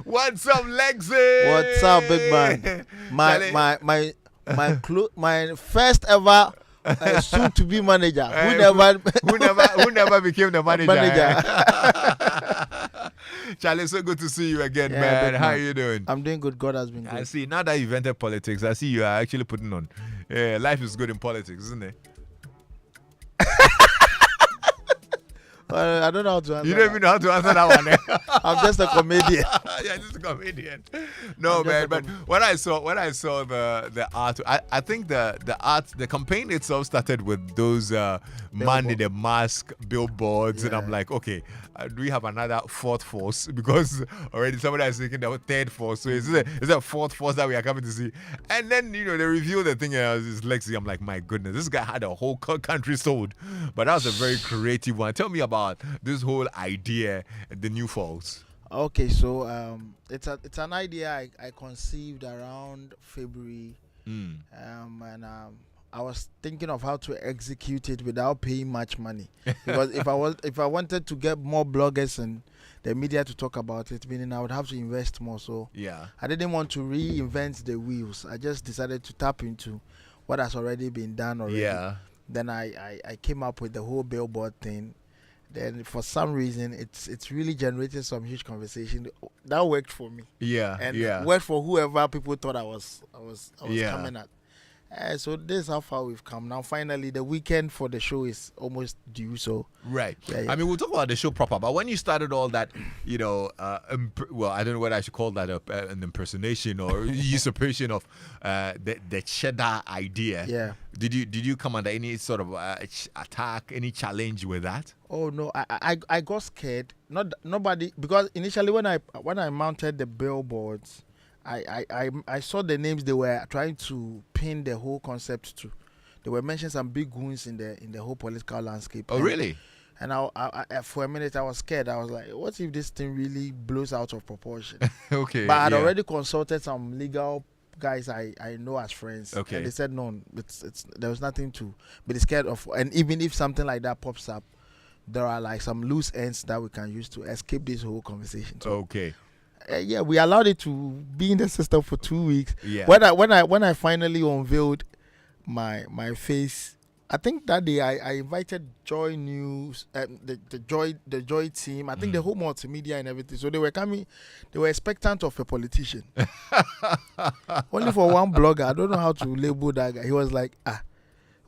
What's up, Lexis? What's up, big man? My first ever soon to be manager. Who never became the manager. Charlie, so good to see you again, man. How are you doing? I'm doing good. God has been good. I see. Now that you've entered politics, I see you are actually putting on. Life is good in politics, isn't it? I don't know how to answer. You don't even know how to answer that one. Eh? I'm just a comedian. Yeah, just a comedian. No, man. But when I saw the art, I think the campaign itself started with those man in the mask billboards, and I'm like, okay, do we have another fourth force? Because already somebody is thinking the third force. So is it a fourth force that we are coming to see? And then they reveal the thing is Lexi. I'm like, my goodness, this guy had a whole country sold. But that was a very creative one. Tell me about this whole idea, the New Falls. Okay, so it's an idea I conceived around February, and I was thinking of how to execute it without paying much money. Because if I wanted to get more bloggers and the media to talk about it, meaning I would have to invest more. So yeah, I didn't want to reinvent the wheels. I just decided to tap into what has already been done already. Yeah. Then I came up with the whole billboard thing. Then for some reason it's really generated some huge conversation. That worked for me. Yeah. And worked for whoever people thought I was yeah. coming at. So this is how far we've come. Now finally the weekend for the show is almost due. So right. Yeah. I mean, we'll talk about the show proper, but when you started all that, well, I don't know whether I should call that an impersonation or usurpation of the cheddar idea. Yeah. Did you come under any sort of attack, any challenge with that? Oh no, I got scared. Nobody, because initially when I mounted the billboards, I saw the names they were trying to pin the whole concept to. They were mentioning some big goons in the whole political landscape. Oh, really? And I for a minute I was scared. I was like, what if this thing really blows out of proportion? Okay. But I'd already consulted some legal guys I know as friends. Okay. And they said no, there was nothing to be scared of. And even if something like that pops up, there are like some loose ends that we can use to escape this whole conversation. So, okay. Yeah, we allowed it to be in the system for 2 weeks. Yeah. When I finally unveiled my face, I think that day I invited Joy News, the Joy team. I think the whole multimedia and everything. So they were coming. They were expectant of a politician. Only for one blogger, I don't know how to label that guy. He was like,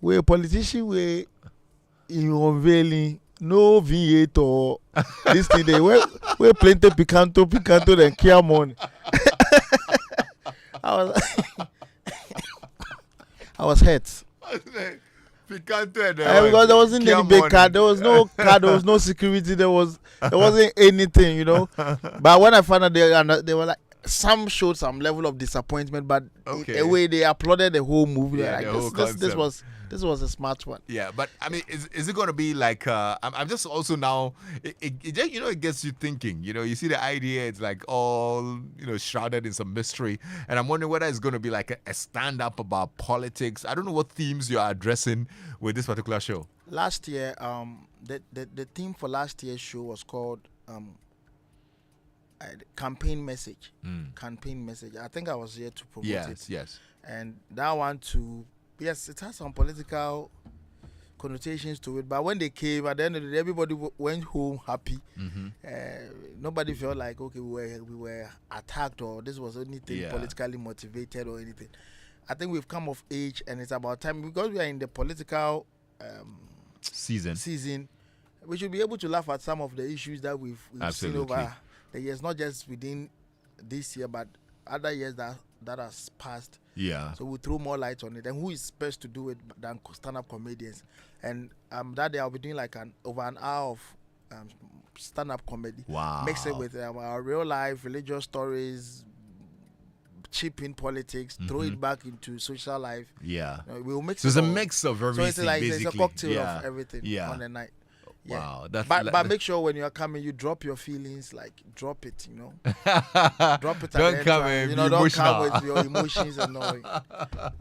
we're a politician. We're unveiling. No V8 or this thing. We're plenty picanto, then Kiamon. I was hurt. Picanto Because there wasn't any big card. There was no card. There was no security. There wasn't anything, But when I found out they were like, some showed some level of disappointment, but in a way they applauded the whole movie. Yeah, like, this was a smart one. Yeah, but I mean, is it going to be like? I'm just also now. It gets you thinking. You see the idea. It's like all shrouded in some mystery, and I'm wondering whether it's going to be like a stand up about politics. I don't know what themes you are addressing with this particular show. Last year, the theme for last year's show was called campaign message. Campaign message. I think I was here to promote it. Yes. And that one too. Yes, it has some political connotations to it, but when they came, at the end of the day, everybody went home happy. Nobody felt like, okay, we were attacked or this was anything politically motivated or anything. I think we've come of age, and it's about time, because we are in the political season. We should be able to laugh at some of the issues that we've seen over the years, not just within this year, but other years that has passed. Yeah. So we'll throw more light on it. And who is best to do it than stand-up comedians? And that day I'll be doing like over an hour of stand-up comedy. Wow. Mix it with our real life, religious stories, chip in politics, throw it back into social life. Yeah. We'll mix so it. it's a mix of everything. So it's like basically. it's a cocktail of everything on the night. Yeah. Wow, but make sure when you're coming, you drop your feelings. Like drop it, drop it. Don't come, don't come with your emotions and all.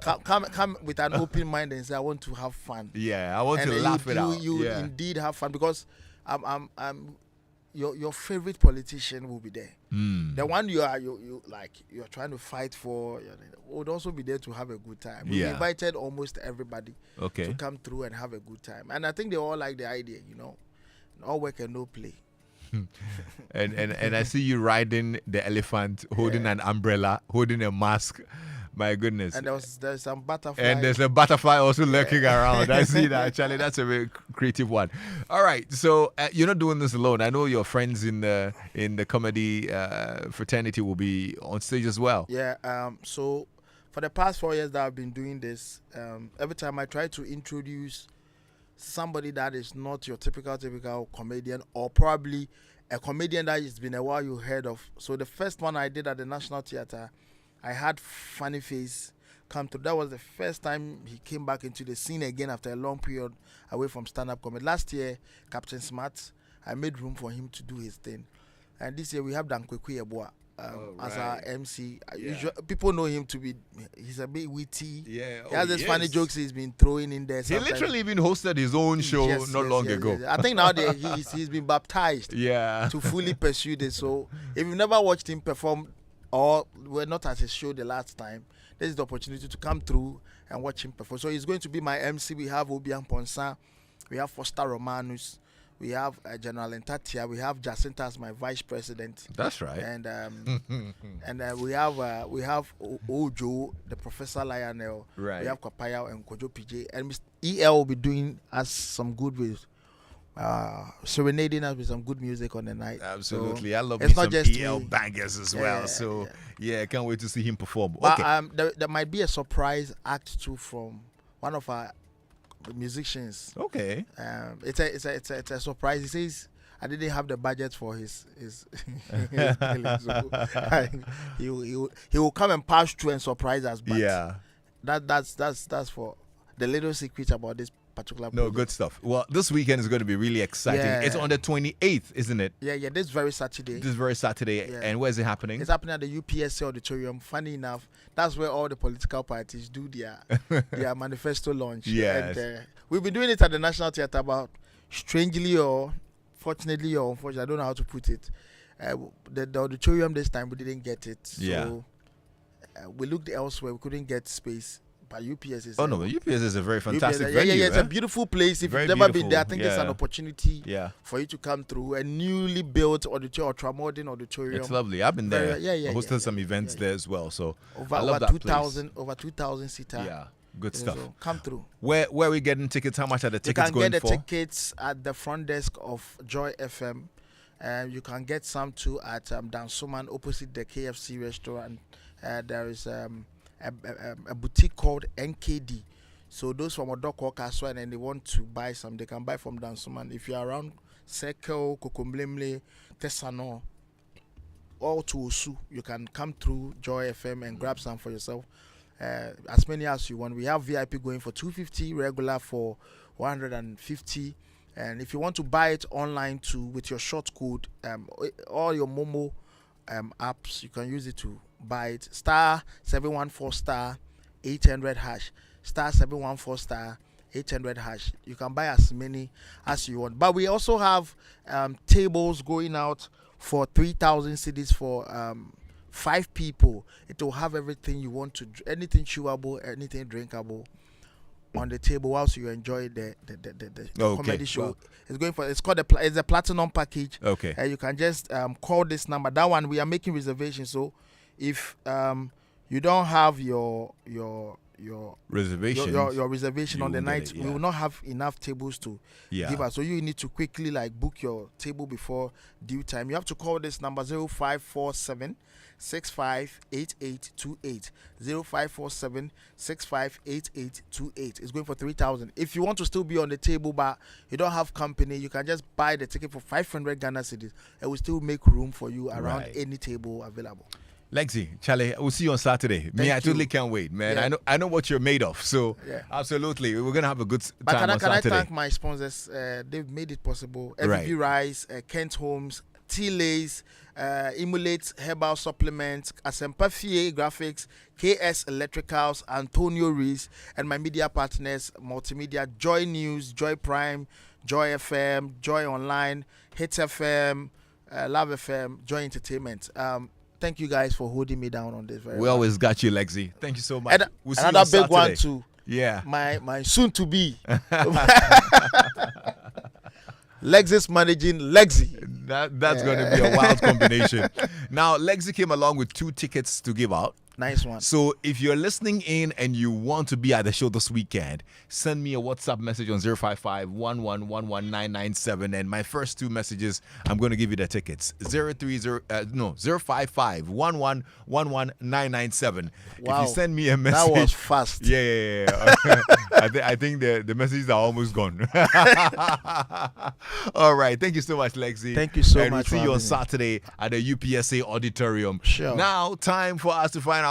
Come with an open mind and say, I want to have fun. Yeah, I want to laugh it out. You indeed have fun, because I'm your favorite politician will be there. Mm. The one you're trying to fight for would also be there to have a good time. We invited almost everybody to come through and have a good time, and I think they all like the idea. All work and no play. and I see you riding the elephant, holding an umbrella, holding a mask. My goodness. And there's some butterfly. And there's a butterfly also lurking around. I see that, Charlie. That's a very creative one. All right. So you're not doing this alone. I know your friends in the comedy fraternity will be on stage as well. Yeah. So for the past 4 years that I've been doing this, every time I try to introduce somebody that is not your typical comedian, or probably a comedian that it's been a while you heard of. So the first one I did at the National Theatre, I had Funny Face come through. That was the first time he came back into the scene again after a long period away from stand-up comedy. Last year, Captain Smart, I made room for him to do his thing. And this year we have Dan Kwekwe Yeboah as our MC. People know him to be, he's a bit witty. Yeah, he has these funny jokes he's been throwing in there. He literally even hosted his own show not long ago. Yes. I think nowadays he's been baptized to fully pursue this. So if you've never watched him perform or were not at his show the last time, this is the opportunity to come through and watch him perform. So he's going to be my MC. We have Obiang Ponsa, we have Foster Romanus, we have General Entatia, we have Jacinta as my vice president. That's right. And we have Ojo, the Professor Lionel. Right. We have Kwapaya and Kojo PJ, and Mr. EL will be doing us some good with serenading us with some good music on the night. Absolutely. So I love it's some not just EL bangers as well. I can't wait to see him perform. But there might be a surprise act too from one of our musicians. Okay. It's a surprise. He says I didn't have the budget for his billing, so he will come and pass through and surprise us. But that's for the little secret about this particular project. No, good stuff. Well, this weekend is going to be really exciting. Yeah. It's on the 28th, isn't it? Yeah, this very Saturday. Yeah. And where is it happening? It's happening at the UPSC auditorium. Funny enough, that's where all the political parties do their manifesto launch. Yes. And we've been doing it at the National Theatre, about strangely or fortunately or unfortunately, I don't know how to put it. The auditorium this time, we didn't get it. So we looked elsewhere. We couldn't get space. UPS is UPS is a very fantastic venue. It's a beautiful place. If you've never been there, I think it's an opportunity for you to come through. A newly built auditorium, ultra-modern auditorium. It's lovely. I've been there. I hosted some events there as well. So I love that place. Over 2,000 seater. Yeah, good stuff. So come through. Where are we getting tickets? How much are the tickets going for? You can get the tickets at the front desk of Joy FM. And you can get some too at Dansoman opposite the KFC restaurant. There is a boutique called NKD. So those from Odoko Kaswan and they want to buy some, they can buy from Dansoman. If you're around Seko, Kokomblemle, Tesano, or to Osu, you can come through Joy FM and grab some for yourself. As many as you want. We have VIP going for 250, regular for 150. And if you want to buy it online too with your short code, all your Momo apps, you can use it to buy it. *714 *800 hash. *714 *800 hash. You can buy as many as you want. But we also have tables going out for 3,000 cedis for 5 people. It will have everything you want to, anything chewable, anything drinkable on the table whilst you enjoy the comedy show. Well, it's called it's a platinum package. Okay. You can just call this number. That one we are making reservations. So if you don't have your reservation your reservation on the night, we will not have enough tables to give us. So you need to quickly book your table before due time. You have to call this number 0547 658828 0547 658828. It's going for 3,000. If you want to still be on the table but you don't have company, you can just buy the ticket for 500 Ghana cedis. It will still make room for you around any table available. Lexi, Charlie, we'll see you on Saturday. I totally can't wait, man. I know what you're made of. So absolutely, we're gonna have a good time on Saturday. Can I thank my sponsors? They've made it possible. FB Rice, Kent Homes, T-Lays, Emulate Herbal Supplements, Asempa Fie Graphics, KS Electricals, Antonio Rees, and my media partners, Multimedia, Joy News, Joy Prime, Joy FM, Joy Online, Hits FM, Love FM, Joy Entertainment. Thank you guys for holding me down on this. We always got you, Lexi. Thank you so much. And We'll see you another on big one Saturday. too. Yeah. My soon to be Lexis managing Lekzy. That's going to be a wild combination. Now, Lexi came along with 2 tickets to give out. Nice one. So if you're listening in and you want to be at the show this weekend, send me a WhatsApp message on 055-111-11997, and my first 2 messages, I'm going to give you the tickets. 055-111-11997. Wow. If you send me a message, That was fast. Yeah. I think the messages are almost gone. All right. Thank you so much, Lexi. Thank you so and much. We'll see you on having me. Saturday at the UPSA Auditorium. Sure. Now, time for us to find